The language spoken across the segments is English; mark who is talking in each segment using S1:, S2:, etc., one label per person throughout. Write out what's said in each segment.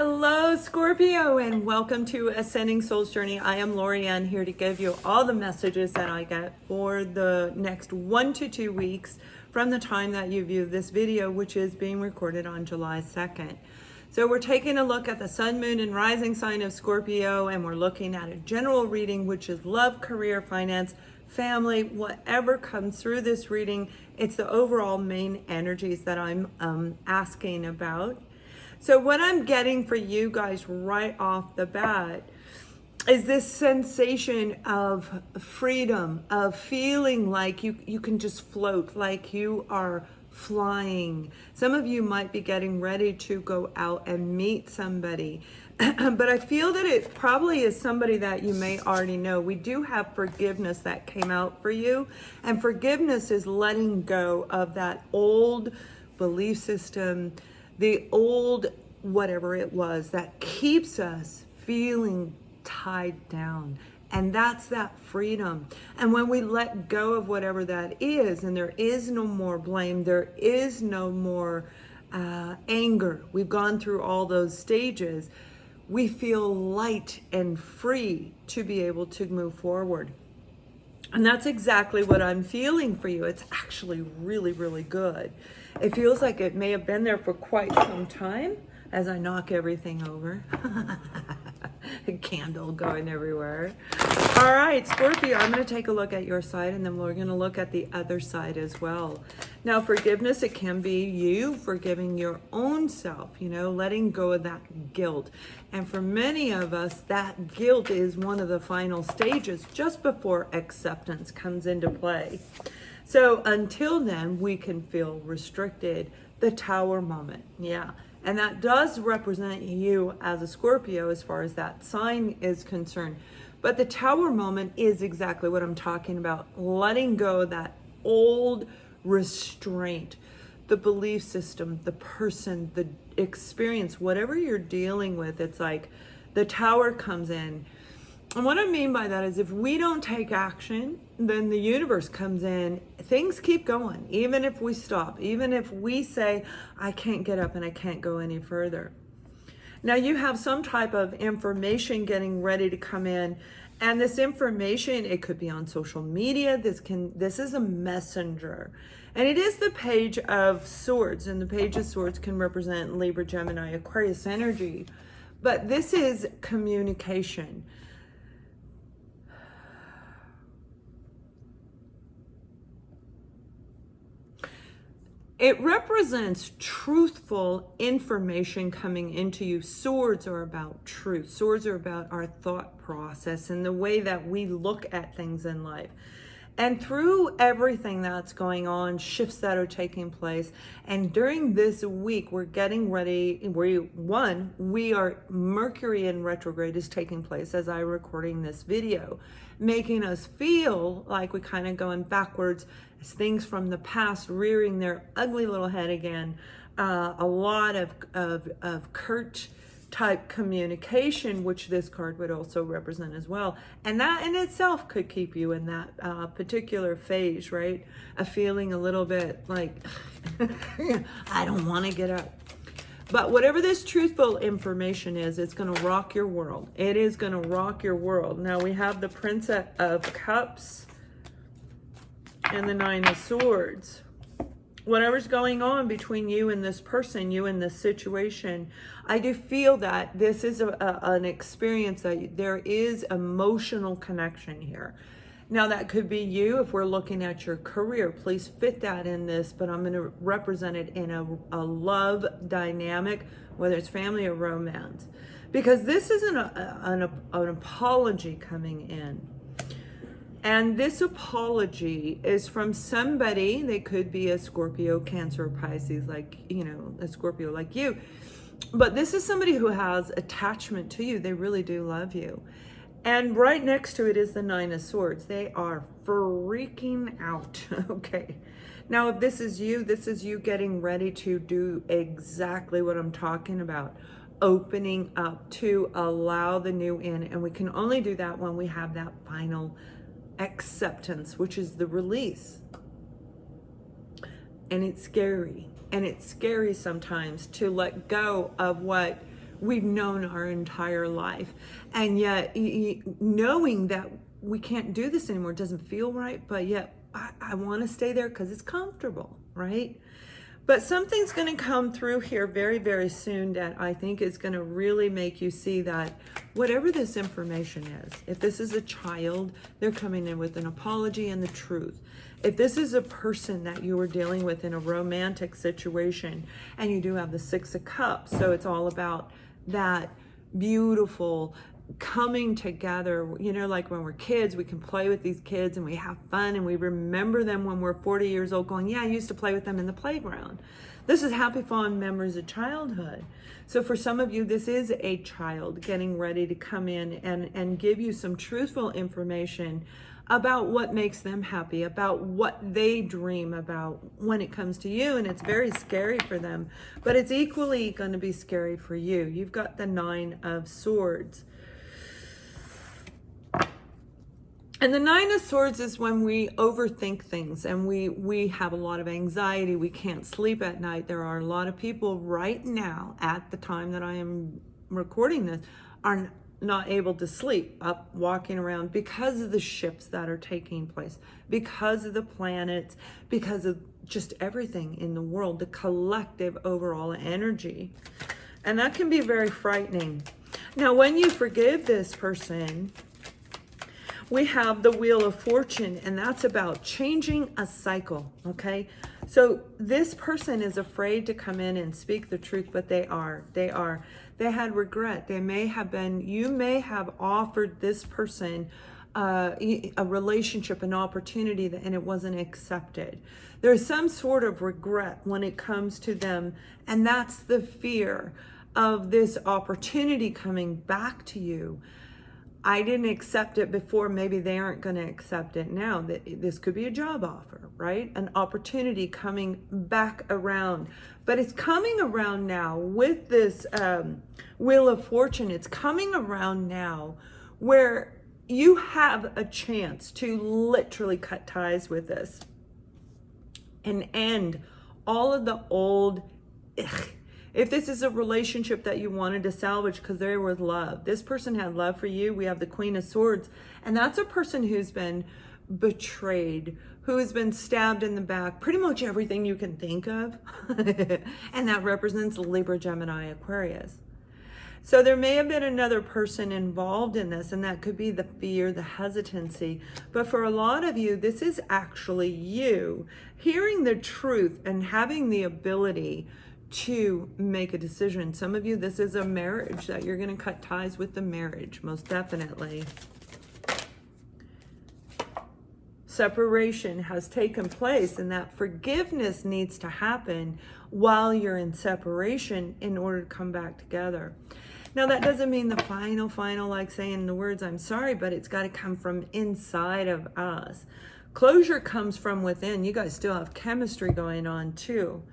S1: Hello, Scorpio, and welcome to Ascending Soul's Journey. I am Lorianne, here to give you all the messages that I get for the next 1 to 2 weeks from the time that you view this video, which is being recorded on July 2nd. So we're taking a look at the sun, moon, and rising sign of Scorpio, and we're looking at a general reading, which is love, career, finance, family, whatever comes through this reading. It's the overall main energies that I'm asking about. So what I'm getting for you guys right off the bat is this sensation of freedom, of feeling like you can just float, like you are flying. Some of you might be getting ready to go out and meet somebody, but I feel that it probably is somebody that you may already know. We do have forgiveness that came out for you, and forgiveness is letting go of that old belief system, the old whatever it was that keeps us feeling tied down. And that's that freedom. And when we let go of whatever that is, and there is no more blame, there is no more anger, we've gone through all those stages, we feel light and free to be able to move forward. And that's exactly what I'm feeling for you. It's actually really, really good. It feels like it may have been there for quite some time as I knock everything over. A candle going everywhere. All right, Scorpio, I'm going to take a look at your side, and then we're going to look at the other side as well. Now, forgiveness, it can be you forgiving your own self, letting go of that guilt. And for many of us, that guilt is one of the final stages just before acceptance comes into play. So until then, we can feel restricted. The Tower moment, yeah. And that does represent you as a Scorpio as far as that sign is concerned. But the Tower moment is exactly what I'm talking about. Letting go of that old restraint, the belief system, the person, the experience, whatever you're dealing with. It's like the Tower comes in. And what I mean by that is if we don't take action, then the universe comes in. Things keep going, even if we stop, even if we say, I can't get up and I can't go any further. Now you have some type of information getting ready to come in. And this information, it could be on social media. This is a messenger. And it is the Page of Swords. And the Page of Swords can represent Libra, Gemini, Aquarius energy. But this is communication. It represents truthful information coming into you. Swords are about truth. Swords are about our thought process and the way that we look at things in life. And through everything that's going on, shifts that are taking place, and during this week, we're getting ready. Mercury in retrograde is taking place as I'm recording this video, making us feel like we're kind of going backwards as things from the past rearing their ugly little head again. A lot of curt type communication, which this card would also represent as well. And that in itself could keep you in that particular phase, right? A feeling a little bit like, I don't want to get up. But whatever this truthful information is, it's going to rock your world. It is going to rock your world. Now we have the Princess of Cups and the Nine of Swords. Whatever's going on between you and this person, you and this situation, I do feel that this is an experience that there is emotional connection here. Now that could be you if we're looking at your career. Please fit that in this, but I'm going to represent it in a love dynamic, whether it's family or romance. Because this is an apology coming in. And this apology is from somebody. They could be a Scorpio, Cancer, or Pisces, like, a Scorpio like you. But this is somebody who has attachment to you. They really do love you. And right next to it is the Nine of Swords. They are freaking out. Okay. Now, if this is you getting ready to do exactly what I'm talking about. Opening up to allow the new in. And we can only do that when we have that final acceptance, which is the release. And it's scary. And it's scary sometimes to let go of what we've known our entire life. And yet knowing that we can't do this anymore doesn't feel right, but yet I want to stay there because it's comfortable, right? But something's going to come through here very, very soon that I think is going to really make you see that whatever this information is, if this is a child, they're coming in with an apology and the truth. If this is a person that you were dealing with in a romantic situation, and you do have the Six of Cups, so it's all about that beautiful coming together. You know, like when we're kids, we can play with these kids and we have fun and we remember them when we're 40 years old going, yeah, I used to play with them in the playground. This is happy, fond memories of childhood. So for some of you, this is a child getting ready to come in and give you some truthful information about what makes them happy, about what they dream about when it comes to you. And it's very scary for them, but it's equally going to be scary for you. You've got the Nine of Swords. And the Nine of Swords is when we overthink things and we have a lot of anxiety. We can't sleep at night. There are a lot of people right now at the time that I am recording this are not able to sleep, up walking around because of the shifts that are taking place, because of the planets, because of just everything in the world, the collective overall energy. And that can be very frightening. Now, when you forgive this person, we have the Wheel of Fortune, and that's about changing a cycle, okay? So this person is afraid to come in and speak the truth, but they had regret. They may have been, you may have offered this person a relationship, an opportunity, and it wasn't accepted. There's some sort of regret when it comes to them, and that's the fear of this opportunity coming back to you. I didn't accept it before, maybe they aren't going to accept it now. This could be a job offer, right? An opportunity coming back around. But it's coming around now with this Wheel of Fortune. It's coming around now where you have a chance to literally cut ties with this and end all of the old If this is a relationship that you wanted to salvage because there was love, this person had love for you. We have the Queen of Swords, and that's a person who's been betrayed, who has been stabbed in the back, pretty much everything you can think of. And that represents Libra, Gemini, Aquarius. So there may have been another person involved in this, and that could be the fear, the hesitancy. But for a lot of you, this is actually you hearing the truth and having the ability to make a decision. Some of you, this is a marriage that you're going to cut ties with the marriage, most definitely. Separation has taken place, and that forgiveness needs to happen while you're in separation in order to come back together. Now, that doesn't mean the final, like saying the words, I'm sorry, but it's got to come from inside of us. Closure comes from within. You guys still have chemistry going on too.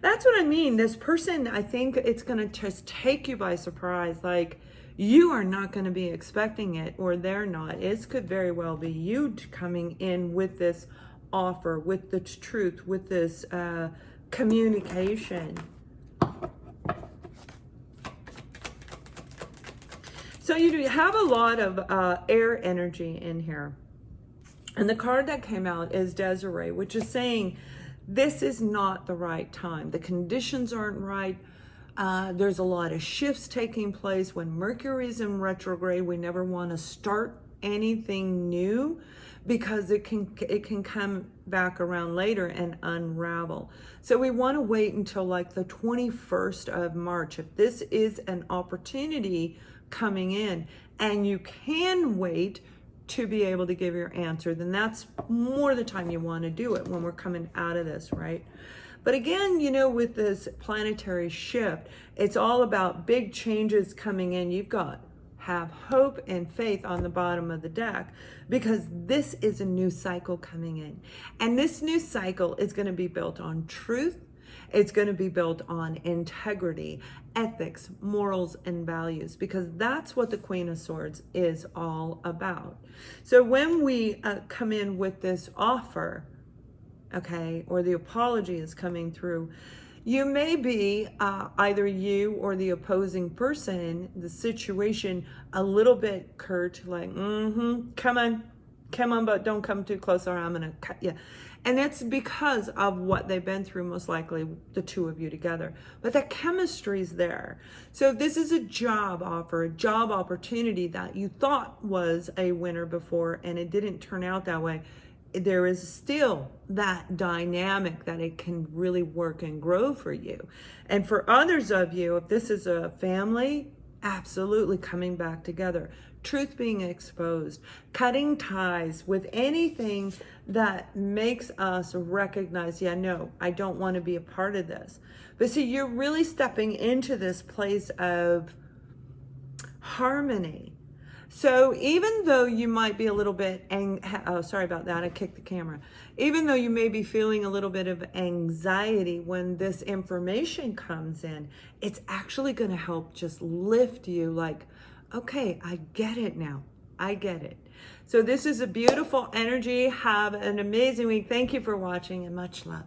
S1: That's what I mean. This person, I think it's going to just take you by surprise. Like, you are not going to be expecting it, or they're not. It could very well be you coming in with this offer, with the truth, with this communication. So you do have a lot of air energy in here. And the card that came out is Desiree, which is saying, this is not the right time. The conditions aren't right. There's a lot of shifts taking place. When Mercury's in retrograde, we never want to start anything new because it can come back around later and unravel. So we want to wait until like the 21st of March. If this is an opportunity coming in and you can wait to be able to give your answer, then that's more the time you want to do it when we're coming out of this, right? But again, you know, with this planetary shift, it's all about big changes coming in. You've got have hope and faith on the bottom of the deck, because this is a new cycle coming in. And this new cycle is going to be built on truth. It's going to be built on integrity, ethics, morals, and values, because that's what the Queen of Swords is all about. So when we come in with this offer, okay, or the apology is coming through, You may be, either you or the opposing person, the situation, a little bit curt, like, come on, but don't come too close or I'm going to cut you. And it's because of what they've been through, most likely, the two of you together. But the chemistry's there. So if this is a job offer, a job opportunity that you thought was a winner before and it didn't turn out that way, there is still that dynamic that it can really work and grow for you. And for others of you, if this is a family, absolutely coming back together. Truth being exposed, cutting ties with anything that makes us recognize, yeah, no, I don't want to be a part of this. But see, you're really stepping into this place of harmony. So even though you might be a little bit, sorry about that, I kicked the camera. Even though you may be feeling a little bit of anxiety when this information comes in, it's actually going to help just lift you like, okay, I get it now. I get it. So this is a beautiful energy. Have an amazing week. Thank you for watching and much love.